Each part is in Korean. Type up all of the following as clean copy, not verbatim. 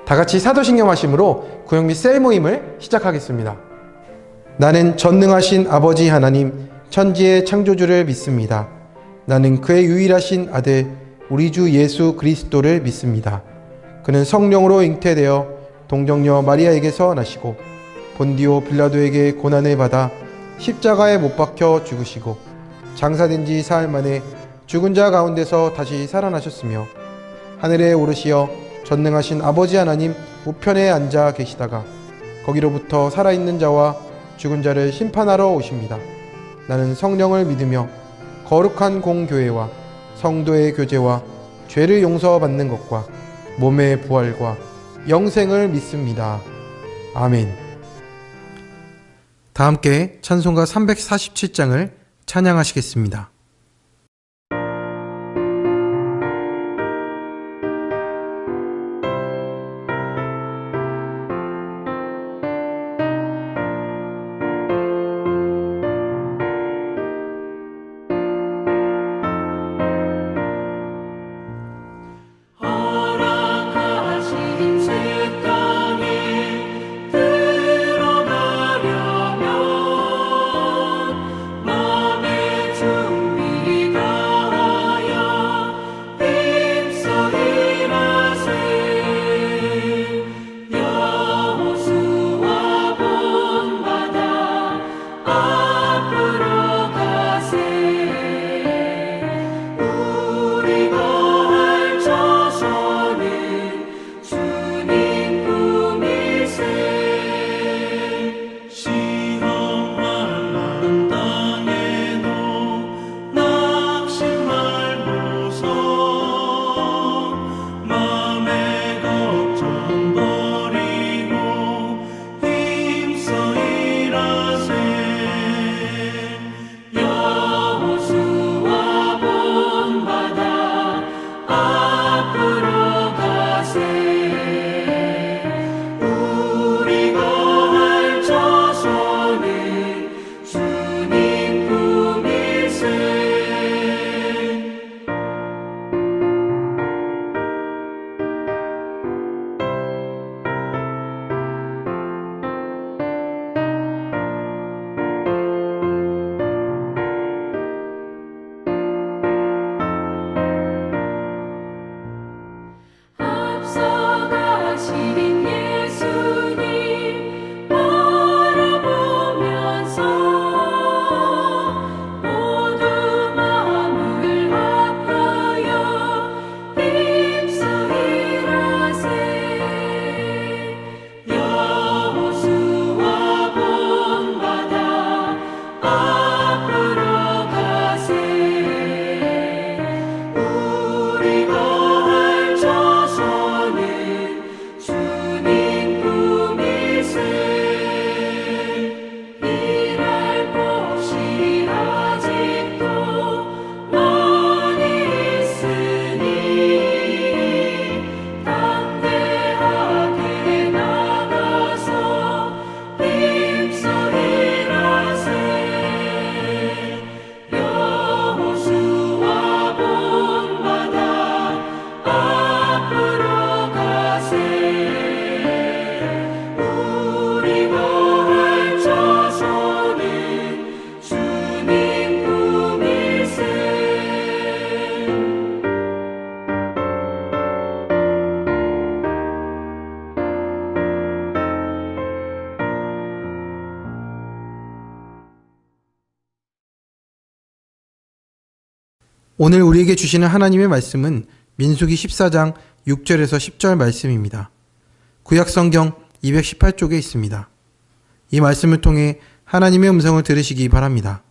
다 같이 사도신경 하심으로 구역 및 셀 모임을 시작하겠습니다. 나는 전능하신 아버지 하나님 천지의 창조주를 믿습니다. 나는 그의 유일하신 아들 우리 주 예수 그리스도를 믿습니다. 그는 성령으로 잉태되어 동정녀 마리아에게서 나시고 본디오 빌라도에게 고난을 받아 십자가에 못 박혀 죽으시고 장사된 지 사흘 만에 죽은 자 가운데서 다시 살아나셨으며 하늘에 오르시어 전능하신 아버지 하나님 우편에 앉아 계시다가 거기로부터 살아있는 자와 죽은 자를 심판하러 오십니다. 나는 성령을 믿으며 거룩한 공교회와 성도의 교제와 죄를 용서받는 것과 몸의 부활과 영생을 믿습니다. 아멘. 다 함께 찬송가 347장을 찬양하시겠습니다. 오늘 우리에게 주시는 하나님의 말씀은 민수기 14장 6절에서 10절 말씀입니다. 구약성경 218쪽에 있습니다. 이 말씀을 통해 하나님의 음성을 들으시기 바랍니다.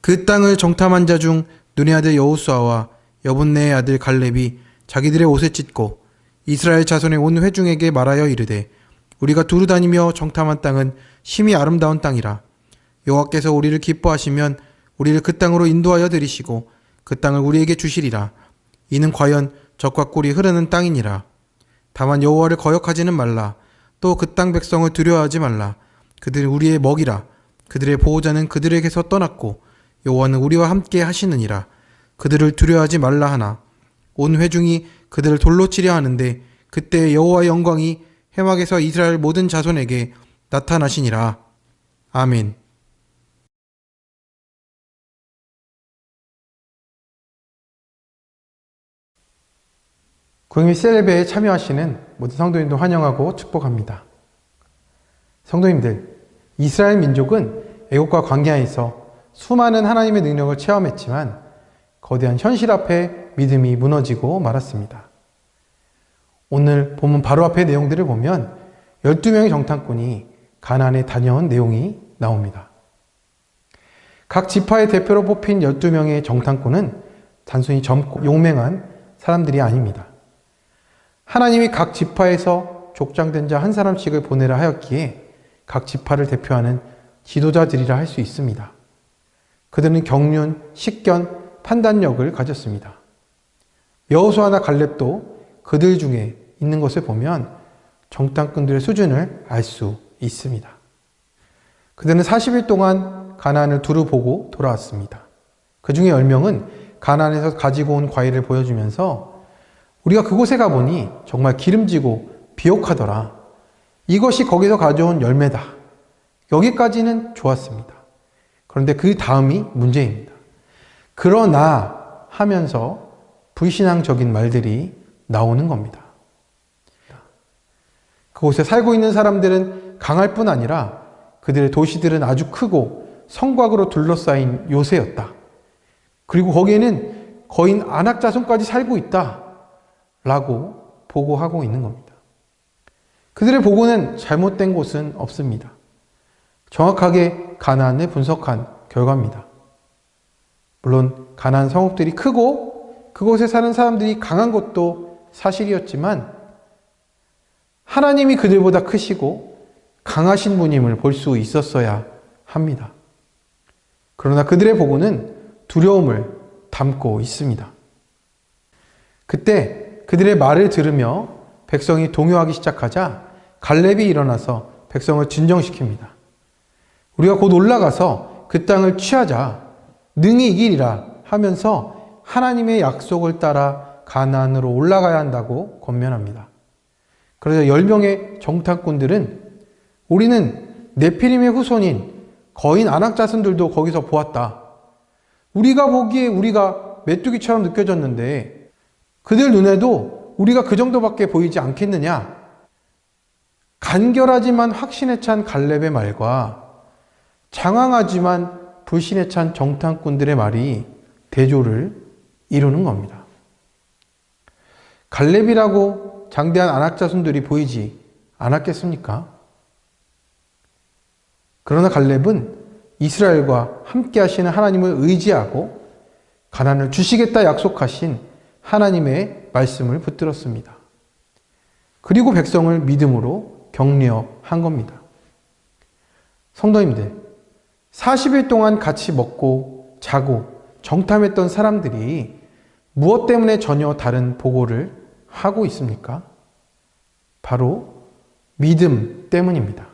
그 땅을 정탐한 자 중 눈의 아들 여호수아와 여분네의 아들 갈렙이 자기들의 옷에 찢고 이스라엘 자손의 온 회중에게 말하여 이르되 우리가 두루 다니며 정탐한 땅은 심히 아름다운 땅이라. 여호와께서 우리를 기뻐하시면 우리를 그 땅으로 인도하여 들이시고 그 땅을 우리에게 주시리라. 이는 과연 젖과 꿀이 흐르는 땅이니라. 다만 여호와를 거역하지는 말라. 또 그 땅 백성을 두려워하지 말라. 그들은 우리의 먹이라. 그들의 보호자는 그들에게서 떠났고 여호와는 우리와 함께 하시느니라. 그들을 두려워하지 말라 하나 온 회중이 그들을 돌로 치려 하는데 그때 여호와의 영광이 회막에서 이스라엘 모든 자손에게 나타나시니라. 아멘. 구영미 셀레베에 참여하시는 모든 성도님들 환영하고 축복합니다. 성도님들, 이스라엘 민족은 애국과 광야에서 수많은 하나님의 능력을 체험했지만 거대한 현실 앞에 믿음이 무너지고 말았습니다. 오늘 본문 바로 앞의 내용들을 보면 12명의 정탐꾼이 가나안에 다녀온 내용이 나옵니다. 각 지파의 대표로 뽑힌 12명의 정탐꾼은 단순히 젊고 용맹한 사람들이 아닙니다. 하나님이 각 지파에서 족장된 자 한 사람씩을 보내라 하였기에 각 지파를 대표하는 지도자들이라 할 수 있습니다. 그들은 경륜, 식견, 판단력을 가졌습니다. 여호수아나 갈렙도 그들 중에 있는 것을 보면 정탐꾼들의 수준을 알 수 있습니다. 그들은 40일 동안 가나안을 두루 보고 돌아왔습니다. 그 중에 10명은 가나안에서 가지고 온 과일을 보여주면서 우리가 그곳에 가보니 정말 기름지고 비옥하더라. 이것이 거기서 가져온 열매다. 여기까지는 좋았습니다. 그런데 그 다음이 문제입니다. 그러나 하면서 불신앙적인 말들이 나오는 겁니다. 그곳에 살고 있는 사람들은 강할 뿐 아니라 그들의 도시들은 아주 크고 성곽으로 둘러싸인 요새였다. 그리고 거기에는 거인 안악자손까지 살고 있다. 라고 보고하고 있는 겁니다. 그들의 보고는 잘못된 곳은 없습니다. 정확하게 가나안을 분석한 결과입니다. 물론 가나안 성읍들이 크고 그곳에 사는 사람들이 강한 것도 사실이었지만 하나님이 그들보다 크시고 강하신 분임을 볼 수 있었어야 합니다. 그러나 그들의 보고는 두려움을 담고 있습니다. 그때 그들의 말을 들으며 백성이 동요하기 시작하자 갈렙이 일어나서 백성을 진정시킵니다. 우리가 곧 올라가서 그 땅을 취하자 능히 이기리라 하면서 하나님의 약속을 따라 가나안으로 올라가야 한다고 권면합니다. 그래서 10명의 정탐꾼들은 우리는 네피림의 후손인 거인 안악자손들도 거기서 보았다. 우리가 보기에 우리가 메뚜기처럼 느껴졌는데 그들 눈에도 우리가 그 정도밖에 보이지 않겠느냐? 간결하지만 확신에 찬 갈렙의 말과 장황하지만 불신에 찬 정탐꾼들의 말이 대조를 이루는 겁니다. 갈렙이라고 장대한 안악자손들이 보이지 않았겠습니까? 그러나 갈렙은 이스라엘과 함께 하시는 하나님을 의지하고 가나안을 주시겠다 약속하신 하나님의 말씀을 붙들었습니다. 그리고 백성을 믿음으로 격려한 겁니다. 성도님들, 40일 동안 같이 먹고 자고 정탐했던 사람들이 무엇 때문에 전혀 다른 보고를 하고 있습니까? 바로 믿음 때문입니다.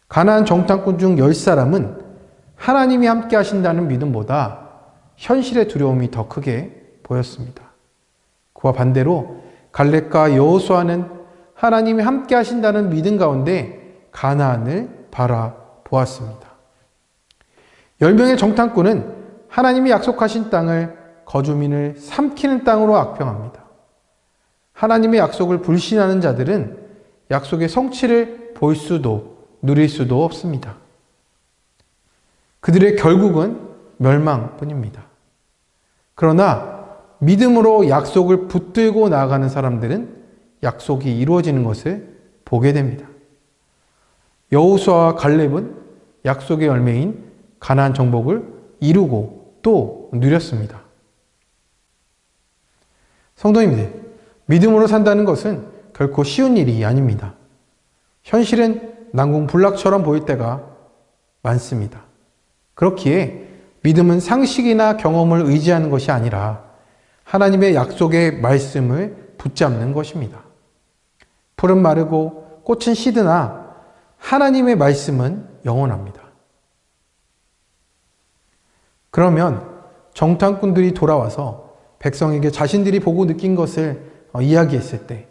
가나안 정탐꾼 중 10사람은 하나님이 함께 하신다는 믿음보다 현실의 두려움이 더 크게 보였습니다. 그와 반대로 갈렙과 여호수아는 하나님이 함께 하신다는 믿음 가운데 가나안을 바라보았습니다. 10명의 정탐꾼은 하나님이 약속하신 땅을 거주민을 삼키는 땅으로 악평합니다. 하나님의 약속을 불신하는 자들은 약속의 성취를 볼 수도 누릴 수도 없습니다. 그들의 결국은 멸망뿐입니다. 그러나 믿음으로 약속을 붙들고 나아가는 사람들은 약속이 이루어지는 것을 보게 됩니다. 여호수아와 갈렙은 약속의 열매인 가나안 정복을 이루고 또 누렸습니다. 성도님들, 믿음으로 산다는 것은 결코 쉬운 일이 아닙니다. 현실은 난공불락처럼 보일 때가 많습니다. 그렇기에 믿음은 상식이나 경험을 의지하는 것이 아니라 하나님의 약속의 말씀을 붙잡는 것입니다. 풀은 마르고 꽃은 시드나 하나님의 말씀은 영원합니다. 그러면 정탐꾼들이 돌아와서 백성에게 자신들이 보고 느낀 것을 이야기했을 때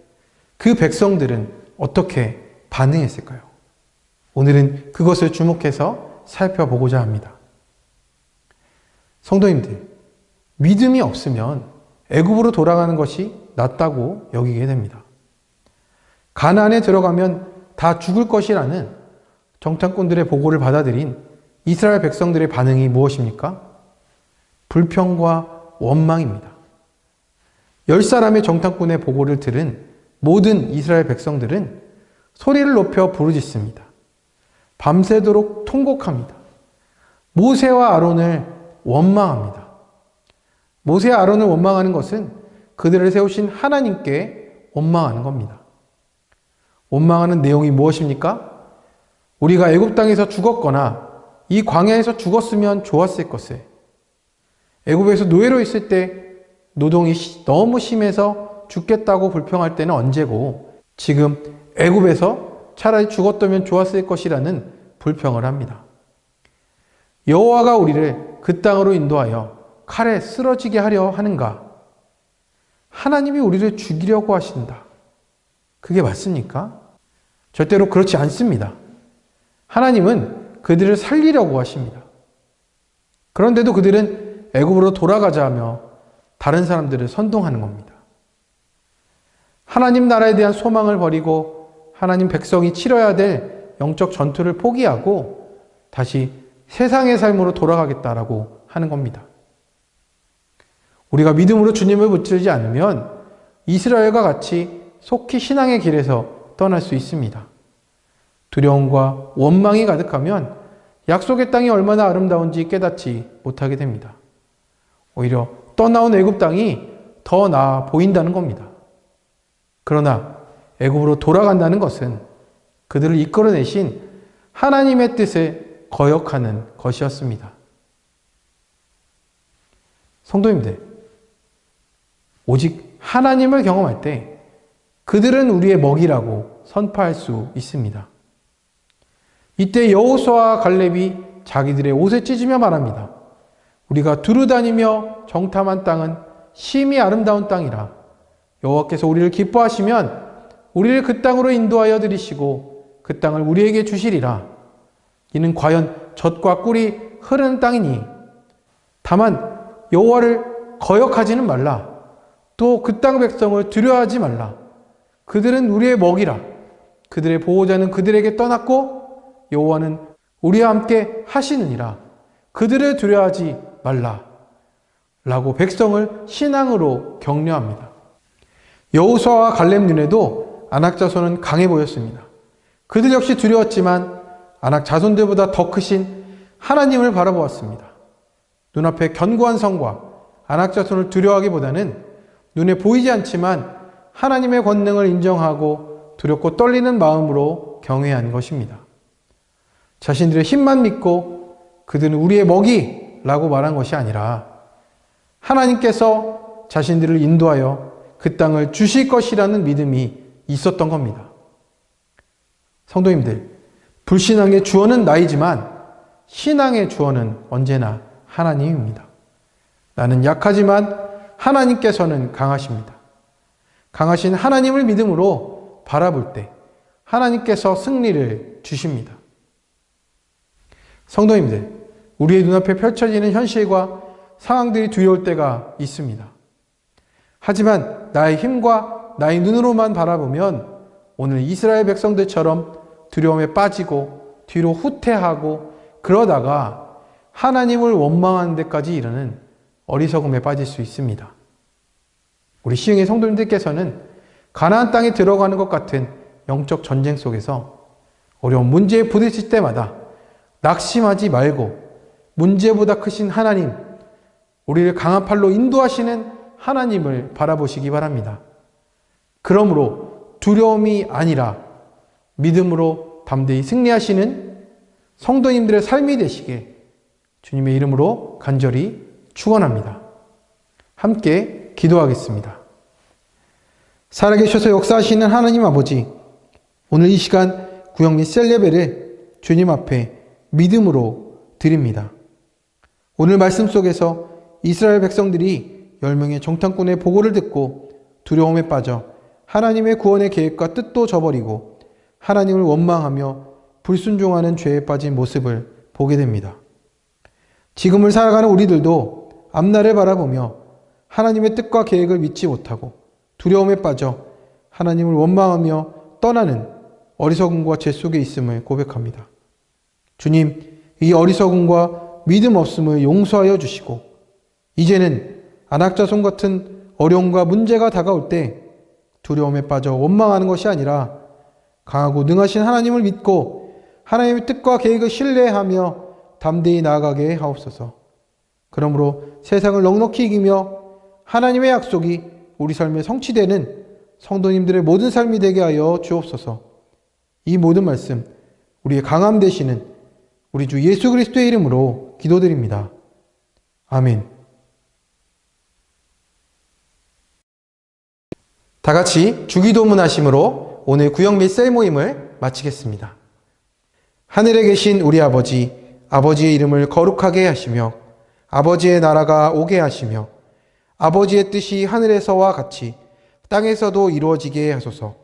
그 백성들은 어떻게 반응했을까요? 오늘은 그것을 주목해서 살펴보고자 합니다. 성도님들, 믿음이 없으면 애굽으로 돌아가는 것이 낫다고 여기게 됩니다. 가나안에 들어가면 다 죽을 것이라는 정탐꾼들의 보고를 받아들인 이스라엘 백성들의 반응이 무엇입니까? 불평과 원망입니다. 10사람의 정탐꾼의 보고를 들은 모든 이스라엘 백성들은 소리를 높여 부르짖습니다. 밤새도록 통곡합니다. 모세와 아론을 원망합니다. 모세와 아론을 원망하는 것은 그들을 세우신 하나님께 원망하는 겁니다. 원망하는 내용이 무엇입니까? 우리가 애굽 땅에서 죽었거나 이 광야에서 죽었으면 좋았을 것을, 애굽에서 노예로 있을 때 노동이 너무 심해서 죽겠다고 불평할 때는 언제고 지금 애굽에서 차라리 죽었다면 좋았을 것이라는 불평을 합니다. 여호와가 우리를 그 땅으로 인도하여 칼에 쓰러지게 하려 하는가? 하나님이 우리를 죽이려고 하신다. 그게 맞습니까? 절대로 그렇지 않습니다. 하나님은 그들을 살리려고 하십니다. 그런데도 그들은 애굽으로 돌아가자 하며 다른 사람들을 선동하는 겁니다. 하나님 나라에 대한 소망을 버리고 하나님 백성이 치러야 될 영적 전투를 포기하고 다시 세상의 삶으로 돌아가겠다라고 하는 겁니다. 우리가 믿음으로 주님을 붙들지 않으면 이스라엘과 같이 속히 신앙의 길에서 떠날 수 있습니다. 두려움과 원망이 가득하면 약속의 땅이 얼마나 아름다운지 깨닫지 못하게 됩니다. 오히려 떠나온 애굽 땅이 더 나아 보인다는 겁니다. 그러나 애굽으로 돌아간다는 것은 그들을 이끌어내신 하나님의 뜻을 거역하는 것이었습니다. 성도님들, 오직 하나님을 경험할 때 그들은 우리의 먹이라고 선포할 수 있습니다. 이때 여호수아와 갈렙이 자기들의 옷을 찢으며 말합니다. 우리가 두루다니며 정탐한 땅은 심히 아름다운 땅이라. 여호와께서 우리를 기뻐하시면 우리를 그 땅으로 인도하여 들이시고 그 땅을 우리에게 주시리라. 이는 과연 젖과 꿀이 흐르는 땅이니 다만 여호와를 거역하지는 말라. 또 그 땅 백성을 두려워하지 말라. 그들은 우리의 먹이라. 그들의 보호자는 그들에게 떠났고 여호와는 우리와 함께 하시느니라. 그들을 두려워하지 말라. 라고 백성을 신앙으로 격려합니다. 여호수아와 갈렙 눈에도 아낙 자손은 강해 보였습니다. 그들 역시 두려웠지만 아낙 자손들보다 더 크신 하나님을 바라보았습니다. 눈앞에 견고한 성과 아낙 자손을 두려워하기보다는 눈에 보이지 않지만 하나님의 권능을 인정하고 두렵고 떨리는 마음으로 경외한 것입니다. 자신들의 힘만 믿고 그들은 우리의 먹이라고 말한 것이 아니라 하나님께서 자신들을 인도하여 그 땅을 주실 것이라는 믿음이 있었던 겁니다. 성도님들, 불신앙의 주어는 나이지만 신앙의 주어는 언제나 하나님입니다. 나는 약하지만 하나님께서는 강하십니다. 강하신 하나님을 믿음으로 바라볼 때 하나님께서 승리를 주십니다. 성도님들, 우리의 눈앞에 펼쳐지는 현실과 상황들이 두려울 때가 있습니다. 하지만 나의 힘과 나의 눈으로만 바라보면 오늘 이스라엘 백성들처럼 두려움에 빠지고 뒤로 후퇴하고 그러다가 하나님을 원망하는 데까지 이르는 어리석음에 빠질 수 있습니다. 우리 시흥의 성도님들께서는 가나안 땅에 들어가는 것 같은 영적 전쟁 속에서 어려운 문제에 부딪힐 때마다 낙심하지 말고 문제보다 크신 하나님, 우리를 강한 팔로 인도하시는 하나님을 바라보시기 바랍니다. 그러므로 두려움이 아니라 믿음으로 담대히 승리하시는 성도님들의 삶이 되시길 주님의 이름으로 간절히 축원합니다. 함께 기도하겠습니다. 살아계셔서 역사하시는 하나님 아버지, 오늘 이 시간 구역 및 셀 예배를 주님 앞에 믿음으로 드립니다. 오늘 말씀 속에서 이스라엘 백성들이 10명의 정탐꾼의 보고를 듣고 두려움에 빠져 하나님의 구원의 계획과 뜻도 저버리고 하나님을 원망하며 불순종하는 죄에 빠진 모습을 보게 됩니다. 지금을 살아가는 우리들도 앞날을 바라보며 하나님의 뜻과 계획을 믿지 못하고 두려움에 빠져 하나님을 원망하며 떠나는 어리석음과 죄 속에 있음을 고백합니다. 주님, 이 어리석음과 믿음 없음을 용서하여 주시고 이제는 안악자손 같은 어려움과 문제가 다가올 때 두려움에 빠져 원망하는 것이 아니라 강하고 능하신 하나님을 믿고 하나님의 뜻과 계획을 신뢰하며 담대히 나아가게 하옵소서. 그러므로 세상을 넉넉히 이기며 하나님의 약속이 우리 삶에 성취되는 성도님들의 모든 삶이 되게 하여 주옵소서. 이 모든 말씀 우리의 강함 되시는 우리 주 예수 그리스도의 이름으로 기도드립니다. 아멘. 다 같이 주기도문 하심으로 오늘 구역 및 셀 모임을 마치겠습니다. 하늘에 계신 우리 아버지, 아버지의 이름을 거룩하게 하시며 아버지의 나라가 오게 하시며 아버지의 뜻이 하늘에서와 같이 땅에서도 이루어지게 하소서.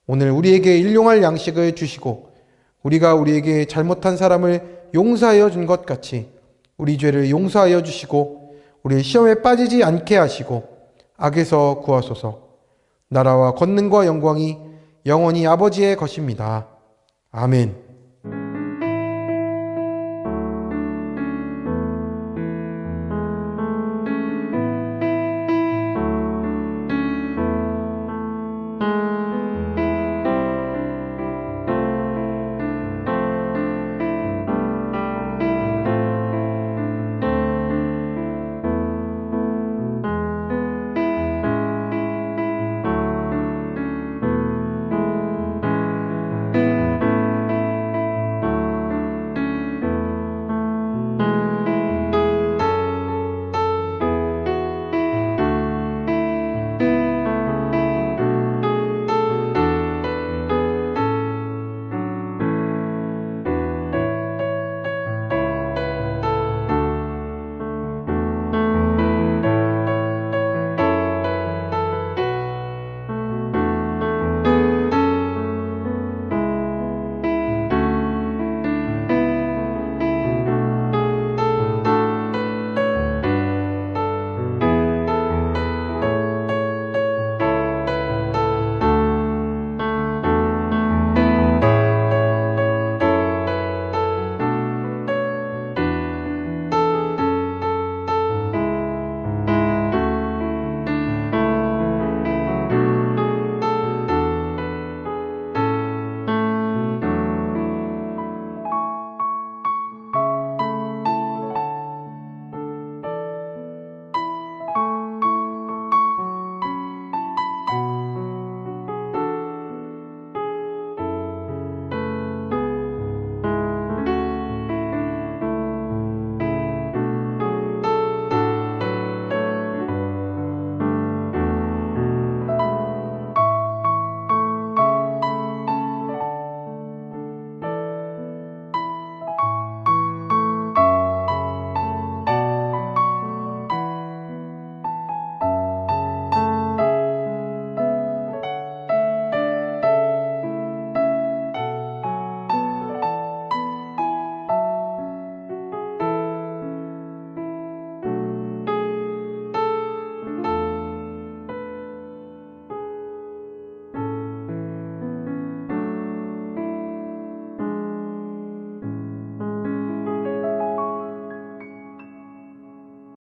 오늘 우리에게 일용할 양식을 주시고 우리가 우리에게 잘못한 사람을 용서하여 준 것 같이 우리 죄를 용서하여 주시고 우리 시험에 빠지지 않게 하시고 악에서 구하소서. 나라와 권능과 영광이 영원히 아버지의 것입니다. 아멘.